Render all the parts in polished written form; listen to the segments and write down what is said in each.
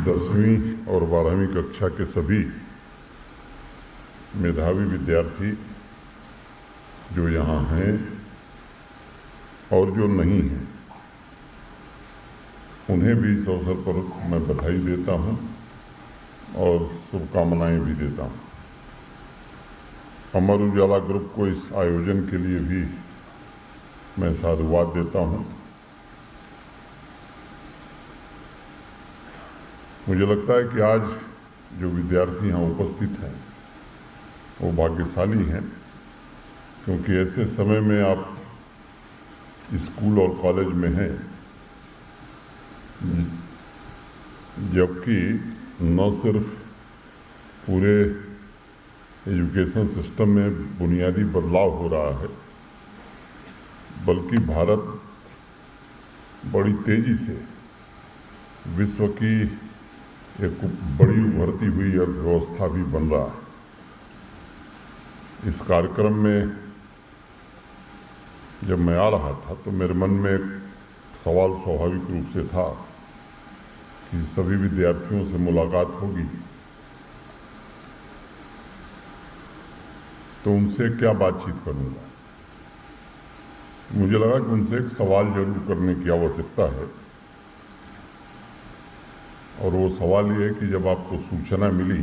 10वीं और 12वीं कक्षा के सभी मेधावी विद्यार्थी जो यहाँ हैं और जो नहीं हैं, उन्हें भी इस अवसर पर मैं बधाई देता हूँ और शुभकामनाएं भी देता हूँ। अमर उजाला ग्रुप को इस आयोजन के लिए भी मैं साधुवाद देता हूँ। मुझे लगता है कि आज जो विद्यार्थी यहाँ उपस्थित हैं वो भाग्यशाली हैं, क्योंकि ऐसे समय में आप स्कूल और कॉलेज में हैं जबकि न सिर्फ पूरे एजुकेशन सिस्टम में बुनियादी बदलाव हो रहा है, बल्कि भारत बड़ी तेजी से विश्व की एक बड़ी उभरती हुई अर्थव्यवस्था भी बन रहा है। इस कार्यक्रम में जब मैं आ रहा था तो मेरे मन में एक सवाल स्वाभाविक रूप से था कि सभी विद्यार्थियों से मुलाकात होगी तो उनसे क्या बातचीत करूंगा। मुझे लगा कि उनसे एक सवाल जरूर करने की आवश्यकता है, और वो सवाल ये है कि जब आपको सूचना मिली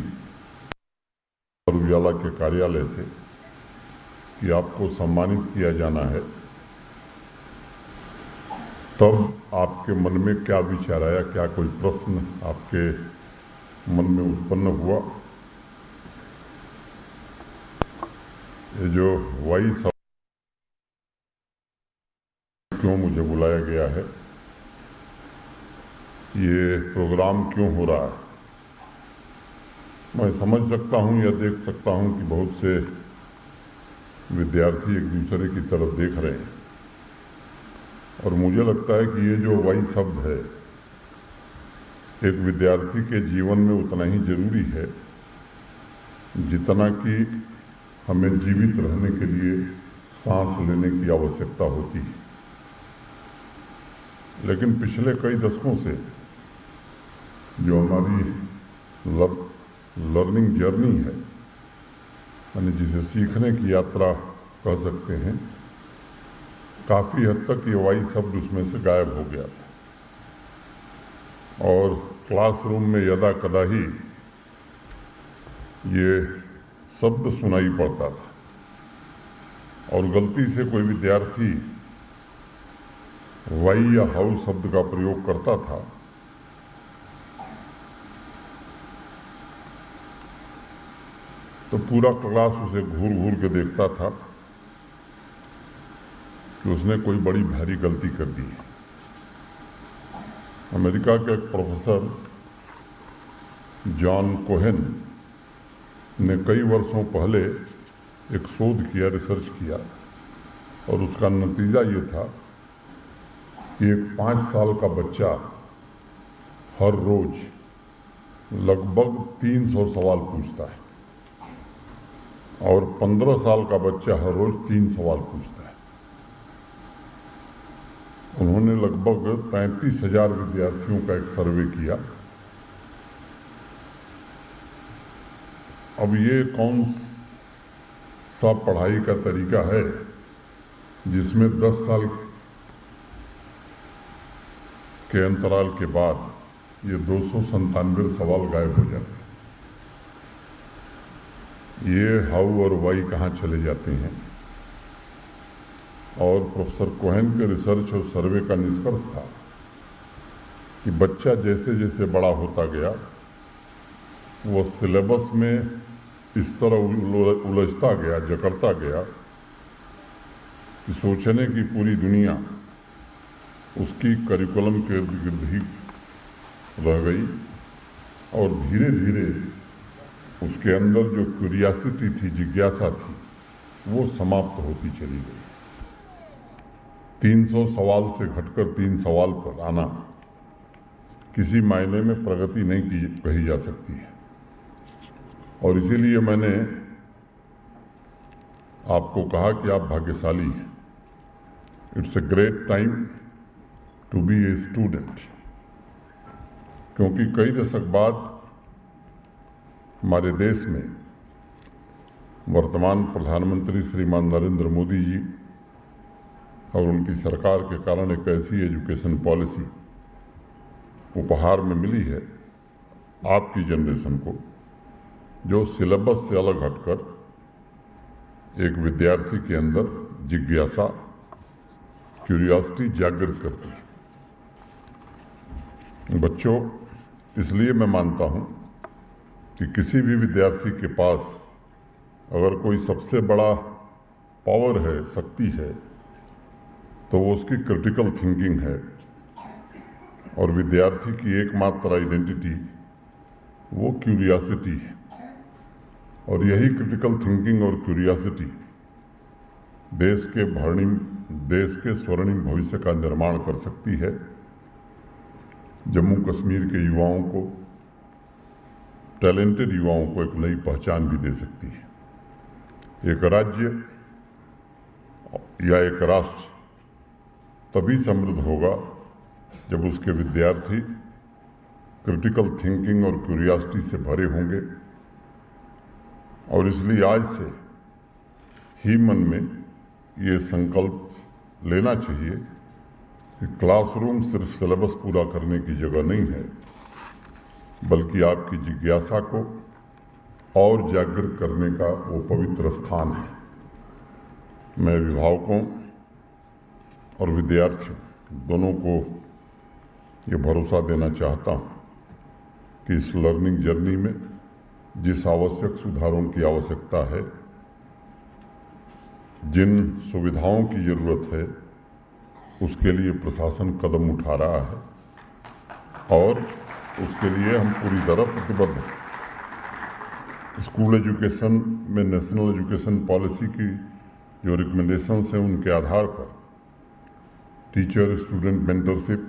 अमर उजाला के कार्यालय से कि आपको सम्मानित किया जाना है, तब आपके मन में क्या विचार आया? क्या कोई प्रश्न आपके मन में उत्पन्न हुआ? ये जो वाई सब क्यों मुझे बुलाया गया है, ये प्रोग्राम क्यों हो रहा है, मैं समझ सकता हूँ या देख सकता हूँ कि बहुत से विद्यार्थी एक दूसरे की तरफ देख रहे हैं, और मुझे लगता है कि ये जो वाई शब्द है एक विद्यार्थी के जीवन में उतना ही जरूरी है जितना कि हमें जीवित रहने के लिए सांस लेने की आवश्यकता होती है। लेकिन पिछले कई दशकों से जो हमारी लर्निंग जर्नी है, यानी जिसे सीखने की यात्रा कह सकते हैं, काफ़ी हद तक ये वाई शब्द उसमें से गायब हो गया था, और क्लासरूम में यदा कदा ही ये शब्द सुनाई पड़ता था, और गलती से कोई विद्यार्थी वाई या हाउ शब्द का प्रयोग करता था तो पूरा क्लास उसे घूर घूर के देखता था कि उसने कोई बड़ी भारी गलती कर दी है। अमेरिका के एक प्रोफेसर जॉन कोहेन ने कई वर्षों पहले एक शोध किया, रिसर्च किया, और उसका नतीजा ये था कि एक 5 साल का बच्चा हर रोज लगभग 300 सवाल पूछता है, और 15 साल का बच्चा हर रोज 3 सवाल पूछता है। उन्होंने लगभग 35,000 विद्यार्थियों का एक सर्वे किया। अब ये कौन सा पढ़ाई का तरीका है जिसमें 10 साल के अंतराल के बाद ये 297 सवाल गायब हो जाते हैं? ये हाउ और वाई कहाँ चले जाते हैं? और प्रोफेसर कोहेन के रिसर्च और सर्वे का निष्कर्ष था कि बच्चा जैसे जैसे बड़ा होता गया वो सिलेबस में इस तरह उलझता गया, जकड़ता गया कि सोचने की पूरी दुनिया उसकी करिकुलम के इर्द गिर्द ही रह गई, और धीरे धीरे उसके अंदर जो क्यूरियासिटी थी, जिज्ञासा थी, वो समाप्त होती चली गई। 300 सवाल से घटकर 3 सवाल पर आना किसी मायने में प्रगति नहीं कही जा सकती है, और इसीलिए मैंने आपको कहा कि आप भाग्यशाली हैं। It's a great time to be a student. क्योंकि कई दशक बाद हमारे देश में वर्तमान प्रधानमंत्री श्रीमान नरेंद्र मोदी जी और उनकी सरकार के कारण एक ऐसी एजुकेशन पॉलिसी उपहार में मिली है आपकी जनरेशन को, जो सिलेबस से अलग हटकर एक विद्यार्थी के अंदर जिज्ञासा, क्यूरियोसिटी जागृत करती है। बच्चों, इसलिए मैं मानता हूँ कि किसी भी विद्यार्थी के पास अगर कोई सबसे बड़ा पावर है, शक्ति है, तो वो उसकी क्रिटिकल थिंकिंग है। और विद्यार्थी की एकमात्र आइडेंटिटी वो क्यूरियोसिटी है, और यही क्रिटिकल थिंकिंग और क्यूरियोसिटी देश के स्वर्णिम भविष्य का निर्माण कर सकती है। जम्मू कश्मीर के युवाओं को, टैलेंटेड युवाओं को एक नई पहचान भी दे सकती है। एक राज्य या एक राष्ट्र तभी समृद्ध होगा जब उसके विद्यार्थी क्रिटिकल थिंकिंग और क्यूरियोसिटी से भरे होंगे। और इसलिए आज से ही मन में ये संकल्प लेना चाहिए कि क्लासरूम सिर्फ सिलेबस पूरा करने की जगह नहीं है, बल्कि आपकी जिज्ञासा को और जागृत करने का वो पवित्र स्थान है। मैं अभिभावकों और विद्यार्थियों दोनों को ये भरोसा देना चाहता हूँ कि इस लर्निंग जर्नी में जिस आवश्यक सुधारों की आवश्यकता है, जिन सुविधाओं की ज़रूरत है, उसके लिए प्रशासन कदम उठा रहा है और उसके लिए हम पूरी तरह प्रतिबद्ध हैं। स्कूल एजुकेशन में नेशनल एजुकेशन पॉलिसी की जो रिकमेंडेशंस हैं, उनके आधार पर teacher student mentorship,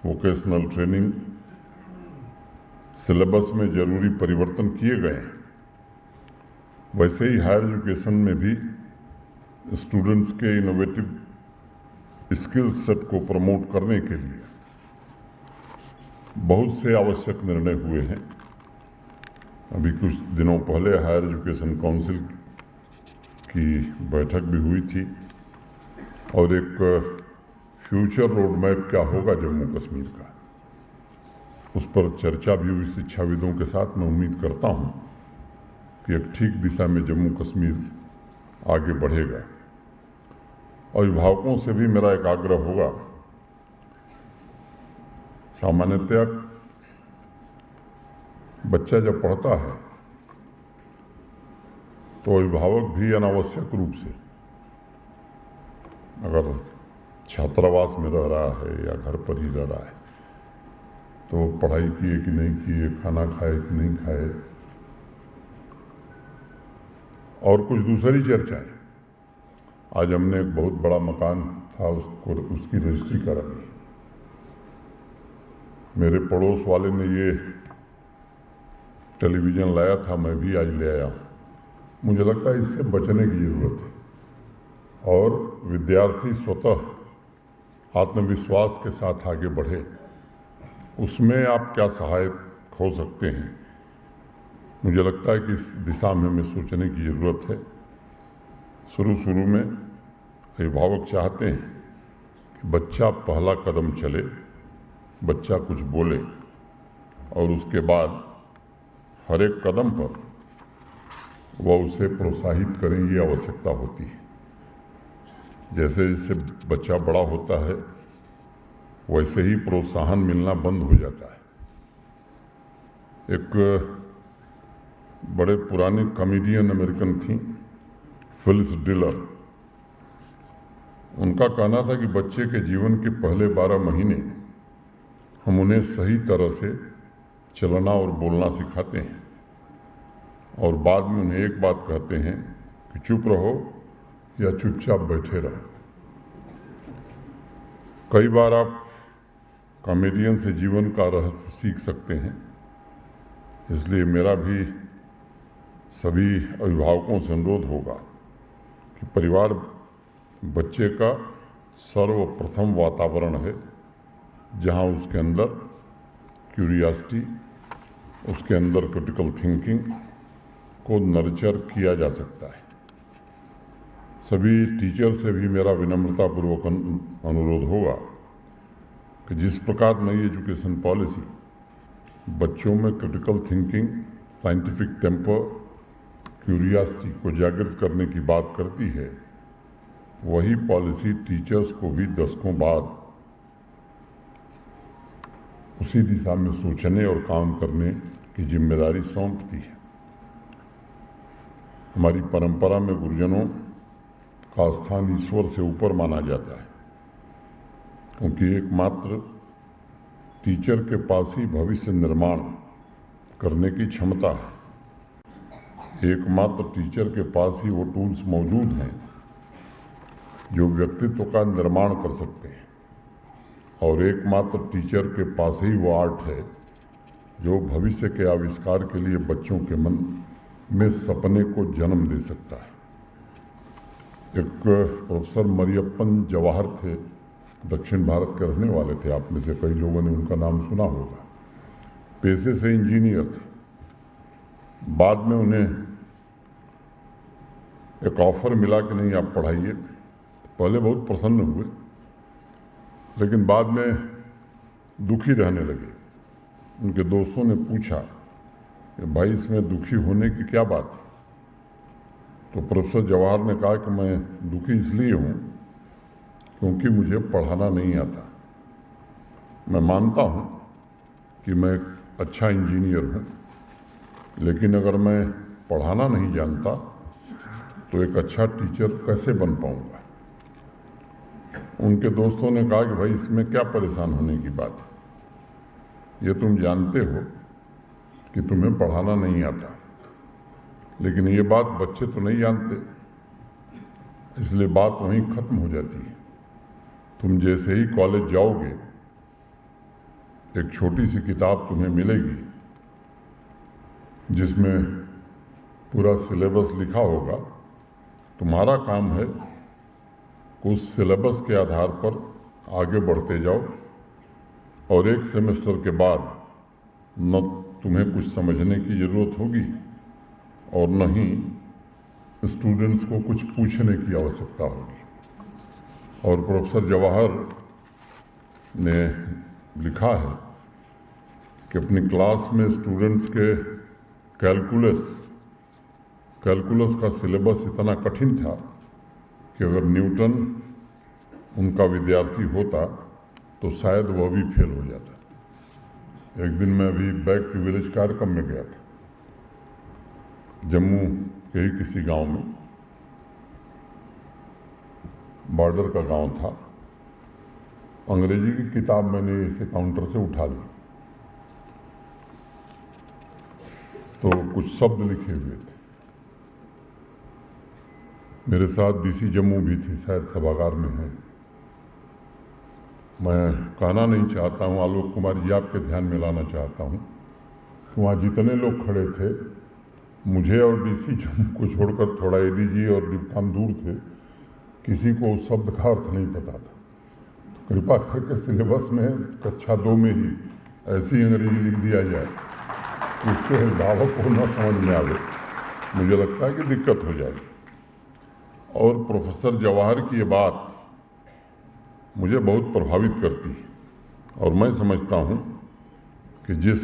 vocational training, syllabus में जरूरी परिवर्तन किए गए हैं। वैसे ही हायर एजुकेशन में भी स्टूडेंट्स के इनोवेटिव स्किल सेट को प्रमोट करने के लिए बहुत से आवश्यक निर्णय हुए हैं। अभी कुछ दिनों पहले हायर एजुकेशन काउंसिल की बैठक भी हुई थी और एक फ्यूचर रोड मैप क्या होगा जम्मू कश्मीर का, उस पर चर्चा भी हुई शिक्षाविदों के साथ। मैं उम्मीद करता हूँ कि एक ठीक दिशा में जम्मू कश्मीर आगे बढ़ेगा। अभिभावकों से भी मेरा एक आग्रह होगा, सामान्यतया बच्चा जब पढ़ता है तो अभिभावक भी अनावश्यक रूप से, अगर छात्रावास में रह रहा है या घर पर ही रह रहा है, तो पढ़ाई किए कि नहीं किए, खाना खाए कि नहीं खाए, और कुछ दूसरी चर्चाएं। आज हमने एक बहुत बड़ा मकान था, उसकी रजिस्ट्री करा दी। मेरे पड़ोस वाले ने ये टेलीविज़न लाया था, मैं भी आज ले आया। मुझे लगता है इससे बचने की ज़रूरत है और विद्यार्थी स्वतः आत्मविश्वास के साथ आगे बढ़े। उसमें आप क्या सहायक हो सकते हैं, मुझे लगता है कि इस दिशा में हमें सोचने की ज़रूरत है। शुरू में अभिभावक चाहते हैं कि बच्चा पहला कदम चले, बच्चा कुछ बोले, और उसके बाद हर एक कदम पर वह उसे प्रोत्साहित करें, ये आवश्यकता होती है। जैसे जैसे बच्चा बड़ा होता है वैसे ही प्रोत्साहन मिलना बंद हो जाता है। एक बड़े पुराने कॉमेडियन अमेरिकन थी, फिलिस डिलर। उनका कहना था कि बच्चे के जीवन के पहले 12 महीने हम उन्हें सही तरह से चलना और बोलना सिखाते हैं और बाद में उन्हें एक बात कहते हैं कि चुप रहो या चुपचाप बैठे रहो। कई बार आप कॉमेडियन से जीवन का रहस्य सीख सकते हैं। इसलिए मेरा भी सभी अभिभावकों से अनुरोध होगा कि परिवार बच्चे का सर्वप्रथम वातावरण है, जहां उसके अंदर क्यूरियोसिटी, उसके अंदर क्रिटिकल थिंकिंग को नर्चर किया जा सकता है। सभी टीचर से भी मेरा विनम्रतापूर्वक अनुरोध होगा कि जिस प्रकार नई एजुकेशन पॉलिसी बच्चों में critical thinking, scientific temper, curiosity को जागृत करने की बात करती है, वही पॉलिसी टीचर्स को भी दशकों बाद उसी दिशा में सोचने और काम करने की जिम्मेदारी सौंपती है। हमारी परंपरा में गुरुजनों का स्थान ईश्वर से ऊपर माना जाता है, क्योंकि एकमात्र टीचर के पास ही भविष्य निर्माण करने की क्षमता है। एकमात्र टीचर के पास ही वो टूल्स मौजूद हैं जो व्यक्तित्व का निर्माण कर सकते हैं, और एकमात्र टीचर के पास ही वो आर्ट है जो भविष्य के आविष्कार के लिए बच्चों के मन में सपने को जन्म दे सकता है। एक प्रोफेसर मरियप्पन जवाहर थे, दक्षिण भारत के रहने वाले थे, आप में से कई लोगों ने उनका नाम सुना होगा। पेशे से इंजीनियर थे। बाद में उन्हें एक ऑफर मिला कि नहीं आप पढ़ाइए। पहले बहुत प्रसन्न हुए, लेकिन बाद में दुखी रहने लगे। उनके दोस्तों ने पूछा कि भाई इसमें दुखी होने की क्या बात है? तो प्रोफेसर जवाहर ने कहा कि मैं दुखी इसलिए हूँ क्योंकि मुझे पढ़ाना नहीं आता। मैं मानता हूँ कि मैं एक अच्छा इंजीनियर हूँ, लेकिन अगर मैं पढ़ाना नहीं जानता तो एक अच्छा टीचर कैसे बन पाऊँगा। उनके दोस्तों ने कहा कि भाई इसमें क्या परेशान होने की बात है, ये तुम जानते हो कि तुम्हें पढ़ाना नहीं आता। लेकिन ये बात बच्चे तो नहीं जानते, इसलिए बात वहीं ख़त्म हो जाती है। तुम जैसे ही कॉलेज जाओगे, एक छोटी सी किताब तुम्हें मिलेगी जिसमें पूरा सिलेबस लिखा होगा। तुम्हारा काम है उस सिलेबस के आधार पर आगे बढ़ते जाओ, और एक सेमेस्टर के बाद न तुम्हें कुछ समझने की ज़रूरत होगी और न ही स्टूडेंट्स को कुछ पूछने की आवश्यकता होगी। और प्रोफेसर जवाहर ने लिखा है कि अपनी क्लास में स्टूडेंट्स के कैलकुलस का सिलेबस इतना कठिन था कि अगर न्यूटन उनका विद्यार्थी होता तो शायद वह भी फेल हो जाता। एक दिन मैं अभी बैक टू विलेज कार्यक्रम में गया था, जम्मू के ही किसी गांव में, बॉर्डर का गांव था। अंग्रेजी की किताब मैंने इसे काउंटर से उठा ली, तो कुछ शब्द लिखे हुए थे। मेरे साथ डीसी जम्मू भी थी, शायद सभागार में है। मैं कहना नहीं चाहता हूँ, आलोक कुमार जी आपके ध्यान में लाना चाहता हूँ कि वहाँ जितने लोग खड़े थे, मुझे और डीसी जम्मू को छोड़कर, थोड़ा एडीजी और डिप्टी दूर थे, किसी को उस शब्द का अर्थ नहीं पता था। तो कृपा करके सिलेबस में कक्षा 2 में ही ऐसी अंग्रेजी लिख दिया जाए कि उसके अभिभावक को न समझ में आवे। मुझे लगता है कि दिक्कत हो जाएगी। और प्रोफेसर जवाहर की ये बात मुझे बहुत प्रभावित करती है, और मैं समझता हूँ कि जिस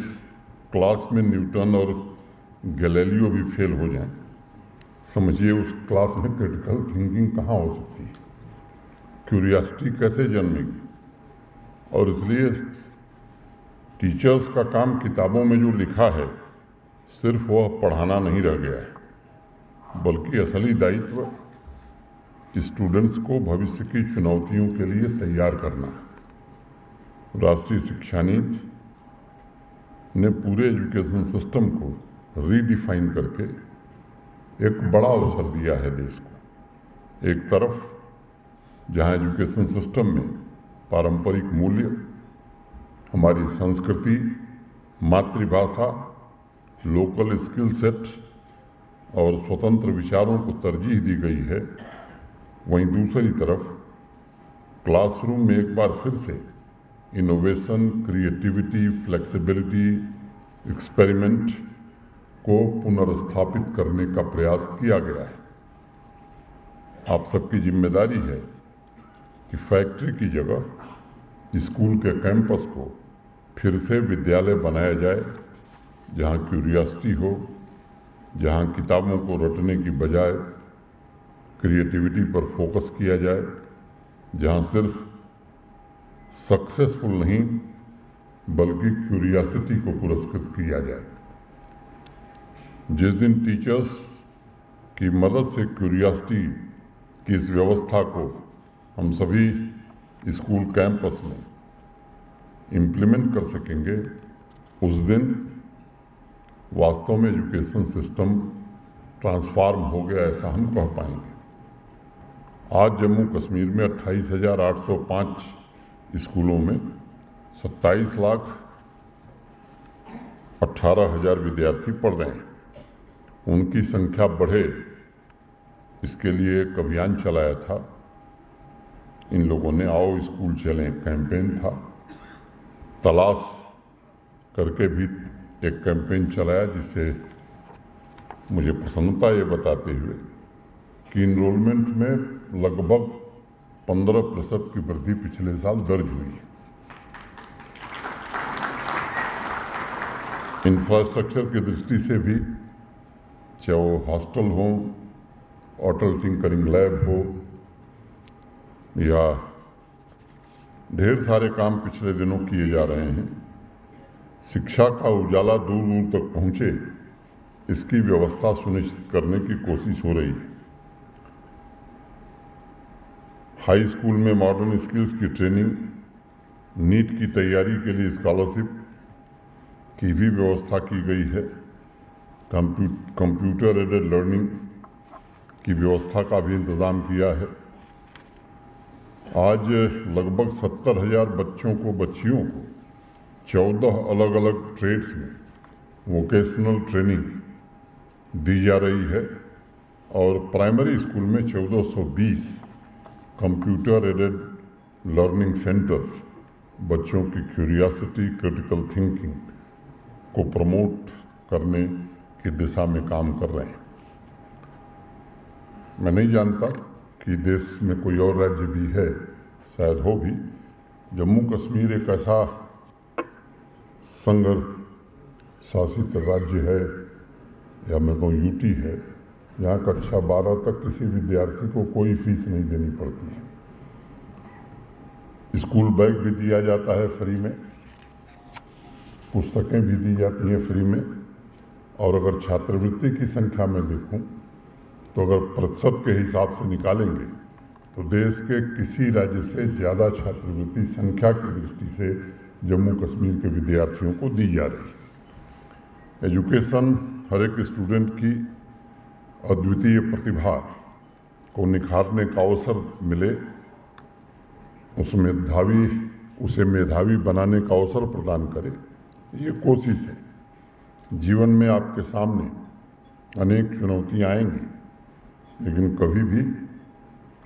क्लास में न्यूटन और गैलीलियो भी फेल हो जाएं, समझिए उस क्लास में क्रिटिकल थिंकिंग कहाँ हो सकती है, क्यूरियोसिटी कैसे जन्मेगी। और इसलिए टीचर्स का काम किताबों में जो लिखा है सिर्फ वह पढ़ाना नहीं रह गया है, बल्कि असली दायित्व स्टूडेंट्स को भविष्य की चुनौतियों के लिए तैयार करना है। राष्ट्रीय शिक्षा नीति ने पूरे एजुकेशन सिस्टम को रीडिफाइन करके एक बड़ा अवसर दिया है देश को। एक तरफ जहां एजुकेशन सिस्टम में पारंपरिक मूल्य, हमारी संस्कृति, मातृभाषा, लोकल स्किल सेट और स्वतंत्र विचारों को तरजीह दी गई है, वहीं दूसरी तरफ क्लासरूम में एक बार फिर से इनोवेशन, क्रिएटिविटी, फ्लेक्सिबिलिटी, एक्सपेरिमेंट को पुनर्स्थापित करने का प्रयास किया गया है। आप सबकी जिम्मेदारी है कि फैक्ट्री की जगह स्कूल के कैंपस को फिर से विद्यालय बनाया जाए, जहाँ क्यूरियोसिटी हो, जहाँ किताबों को रटने की बजाय क्रिएटिविटी पर फोकस किया जाए, जहाँ सिर्फ सक्सेसफुल नहीं बल्कि क्यूरियोसिटी को पुरस्कृत किया जाए। जिस दिन टीचर्स की मदद से क्यूरियोसिटी की इस व्यवस्था को हम सभी स्कूल कैंपस में इम्प्लीमेंट कर सकेंगे, उस दिन वास्तव में एजुकेशन सिस्टम ट्रांसफॉर्म हो गया ऐसा हम कह पाएंगे। आज जम्मू कश्मीर में 28,805 स्कूलों में 27,18,000 विद्यार्थी पढ़ रहे हैं। उनकी संख्या बढ़े इसके लिए एक अभियान चलाया था। इन लोगों ने आओ स्कूल चलें कैंपेन था। तलाश करके भी एक कैंपेन चलाया, जिससे मुझे प्रसन्नता ये बताते हुए कि इनरोलमेंट में लगभग 15% की वृद्धि पिछले साल दर्ज हुई है। इंफ्रास्ट्रक्चर की दृष्टि से भी, चाहे वो हॉस्टल हो, अटल टिंकरिंग लैब हो, या ढेर सारे काम पिछले दिनों किए जा रहे हैं। शिक्षा का उजाला दूर दूर तक पहुँचे, इसकी व्यवस्था सुनिश्चित करने की कोशिश हो रही है। हाई स्कूल में मॉडर्न स्किल्स की ट्रेनिंग, नीट की तैयारी के लिए स्कॉलरशिप की भी व्यवस्था की गई है। कंप्यूटर एडेड लर्निंग की व्यवस्था का भी इंतज़ाम किया है। आज लगभग 70,000 बच्चियों को 14 अलग अलग ट्रेड्स में वोकेशनल ट्रेनिंग दी जा रही है और प्राइमरी स्कूल में 1420 कंप्यूटर एडेड लर्निंग सेंटर्स बच्चों की क्यूरियोसिटी, क्रिटिकल थिंकिंग को प्रमोट करने की दिशा में काम कर रहे हैं। मैं नहीं जानता कि देश में कोई और राज्य भी है, शायद हो भी। जम्मू कश्मीर एक ऐसा संघ शासित राज्य है, या मैं कहूँ यूटी है, जहाँ कक्षा 12 तक किसी विद्यार्थी को कोई फीस नहीं देनी पड़ती है। स्कूल बैग भी दिया जाता है फ्री में, पुस्तकें भी दी जाती हैं फ्री में। और अगर छात्रवृत्ति की संख्या में देखूं तो अगर प्रतिशत के हिसाब से निकालेंगे तो देश के किसी राज्य से ज़्यादा छात्रवृत्ति संख्या की दृष्टि से जम्मू कश्मीर के विद्यार्थियों को दी जा रही है। एजुकेशन हर एक स्टूडेंट की अद्वितीय प्रतिभा को निखारने का अवसर मिले, उसे मेधावी बनाने का अवसर प्रदान करे, ये कोशिश है। जीवन में आपके सामने अनेक चुनौतियां आएंगी, लेकिन कभी भी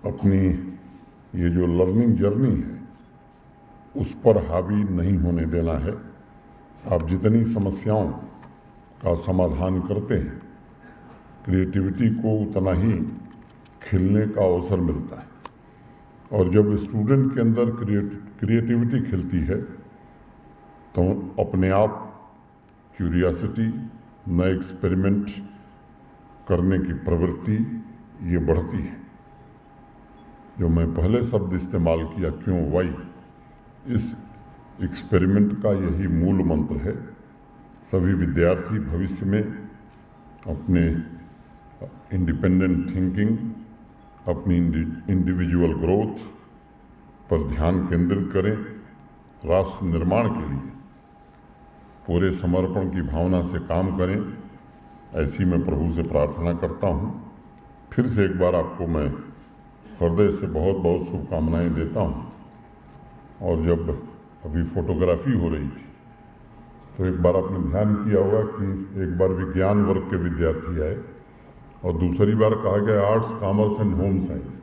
अपनी ये जो लर्निंग जर्नी है उस पर हावी नहीं होने देना है। आप जितनी समस्याओं का समाधान करते हैं, क्रिएटिविटी को उतना ही खिलने का अवसर मिलता है। और जब स्टूडेंट के अंदर क्रिएटिविटी खिलती है तो अपने आप क्यूरियोसिटी, नए एक्सपेरिमेंट करने की प्रवृत्ति ये बढ़ती है। जो मैं पहले शब्द इस्तेमाल किया, क्यों, वाई, इस एक्सपेरिमेंट का यही मूल मंत्र है। सभी विद्यार्थी भविष्य में अपने इंडिपेंडेंट थिंकिंग, अपनी इंडिविजुअल ग्रोथ पर ध्यान केंद्रित करें, राष्ट्र निर्माण के लिए पूरे समर्पण की भावना से काम करें, ऐसी मैं प्रभु से प्रार्थना करता हूँ। फिर से एक बार आपको मैं हृदय से बहुत बहुत शुभकामनाएं देता हूँ। और जब अभी फोटोग्राफी हो रही थी तो एक बार आपने ध्यान किया होगा कि एक बार विज्ञान वर्ग के विद्यार्थी आए और दूसरी बार कहा गया arts, commerce and home science.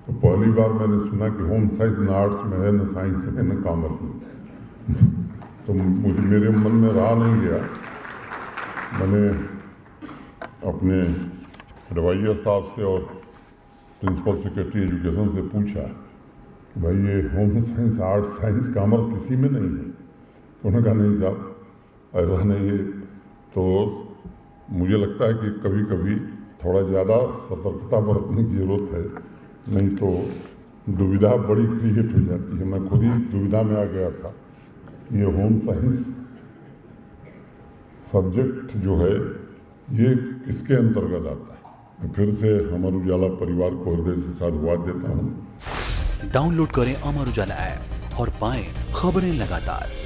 तो पहली बार मैंने सुना कि होम साइंस न आर्ट्स में है, न साइंस में है, न कॉमर्स में। तो मुझे मेरे मन में रहा नहीं गया। मैंने अपने एडवाइजर साहब से और प्रिंसिपल सेक्रेटरी एजुकेशन से पूछा कि भाई ये home science, art, science, commerce किसी में नहीं है। तो उन्होंने कहा नहीं साहब ऐसा नहीं है। तो मुझे लगता है कि कभी कभी थोड़ा ज़्यादा सतर्कता बरतने की ज़रूरत है, नहीं तो दुविधा बड़ी क्रिएट हो जाती है। मैं खुद ही दुविधा में आ गया था। ये होम साइंस सब्जेक्ट जो है ये किसके अंतर्गत आता है। मैं फिर से अमर उजाला परिवार को हृदय से साधुवाद देता हूँ। डाउनलोड करें अमर उजाला ऐप और पाएं खबरें लगातार।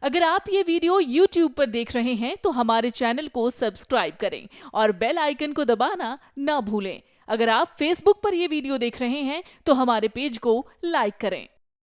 अगर आप ये वीडियो YouTube पर देख रहे हैं तो हमारे चैनल को सब्सक्राइब करें और बेल आइकन को दबाना ना भूलें। अगर आप Facebook पर ये वीडियो देख रहे हैं तो हमारे पेज को लाइक करें।